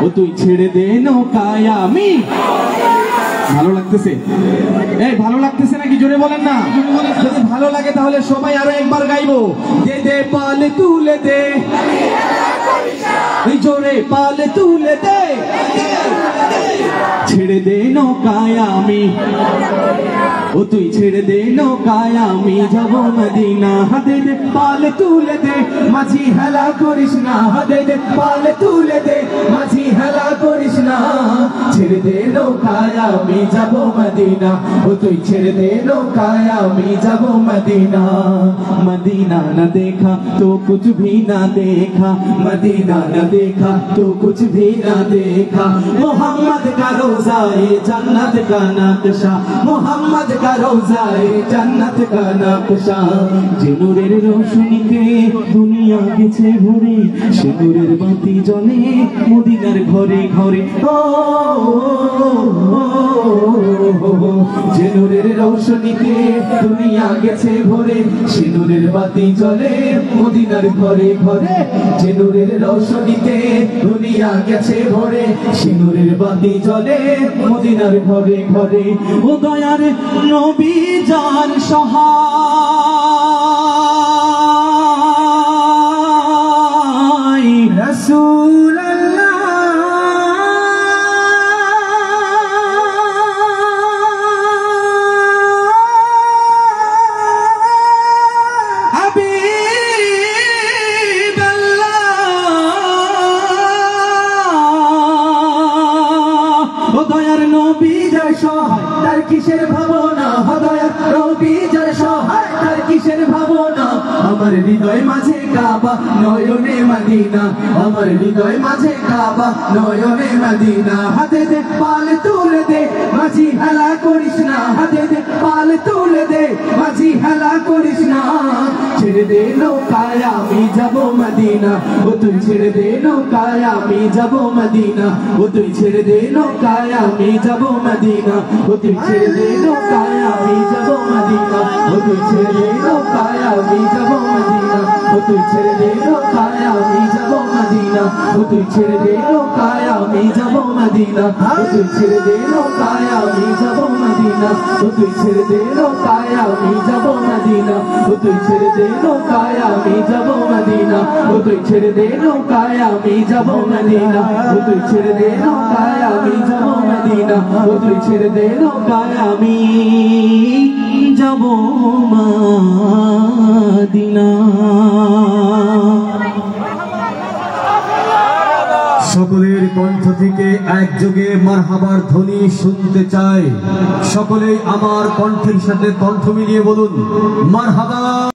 ও তুই ছেড়ে দে নৌকায় আমি। ভালো লাগতেছে? এই ভালো লাগতেছে নাকি জোরে বলেন না। যদি ভালো লাগে তাহলে সবাই আরো একবার গাইবো। দে দে পালে তুলে দে, জোরে পালে তুলে দে, ছেড়ে দে নৌকায় আমি। ও তুই ছেড়ে দে নৌকায় আমি যাব মদিনা। দে দে পালে তুলে দে, মাঝি হেলা করিস না। দে দে পালে তুলে দে, মাঝি হেলা করিস না। ছেড়ে দে নৌকায় আমি যাব মদিনা। ও তুই ছেড়ে দে নৌকায় আমি যাব মদিনা। मदीना न देखा तो कुछ भी ना देखा, मदीना न देखा तो कुछ भी ना देखा। मोहम्मद का रोज़ाए जन्नत का नक्शा, मोहम्मद का रोज़ाए जन्नत का नक्शा। যে নূরের রোশনীতে দুনিয়া গেছে ভরে, সে নূরের বাতি জ্বলে মদিনার ঘরে ঘরে। যে নূরের রোশনীতে দুনিয়া গেছে ভরে, সে নূরের বাতি জ্বলে মদিনার ঘরে ঘরে। যে নূরের রোশনীতে দুনিয়া গেছে ভরে, সে নূরের বাতি জ্বলে মদিনার ঘরে ঘরে। ও দয়ার নবী যার সহায় রাসূলুল্লাহ, তার কিসের ভাবনা। দয়ার নবী যার সহায় তার কিসের ভাবনা। আমার হৃদয় মাঝে কাবা নয়নে মদিনা, আমার হৃদয় মাঝে কাবা নয়নে মদিনা। হাতে দে পালে তুলে দে, মাঝি হেলা করিস না। হাতে দে পালে তুলে দে, মাঝি হেলা করিস না। ছেড়ে দে নৌকায় আমি যাব মদিনা। ও তুই ছেড়ে দে নৌকায় আমি যাব মদিনা। ও তুই ছেড়ে দে নৌকায় আমি যাব মদিনা। ও তুই ছেড়ে দে নৌকায় আমি যাব মদিনা। ও তুই ছেড়ে দে নৌকায় আমি যাব মদিনা। ও তুই ছেড়ে দে নৌকায় আমি যাব মদিনা। ও তুই ছেড়ে দে নৌকায় আমি যাব মদিনা। ও তুই ছেড়ে দে নৌকায় আমি যাব মদিনা। ও তুই ছেড়ে দে নৌকায় আমি যাব মদিনা। ও তুই ছেড়ে দে নৌকায় আমি যাব মদিনা। ও তুই ছেড়ে দে নৌকায় আমি যাব মদিনা। ও তুই ছেড়ে দে নৌকায় আমি যাব মদিনা। ও তুই ছেড়ে দে নৌকায় আমি যাব মদিনা। সকলের কণ্ঠ থেকে একযোগে মারহাবার ধ্বনি শুনতে চাই। সকলেই আমার কণ্ঠের সাথে কণ্ঠ মিলিয়ে বলুন মারহাবা।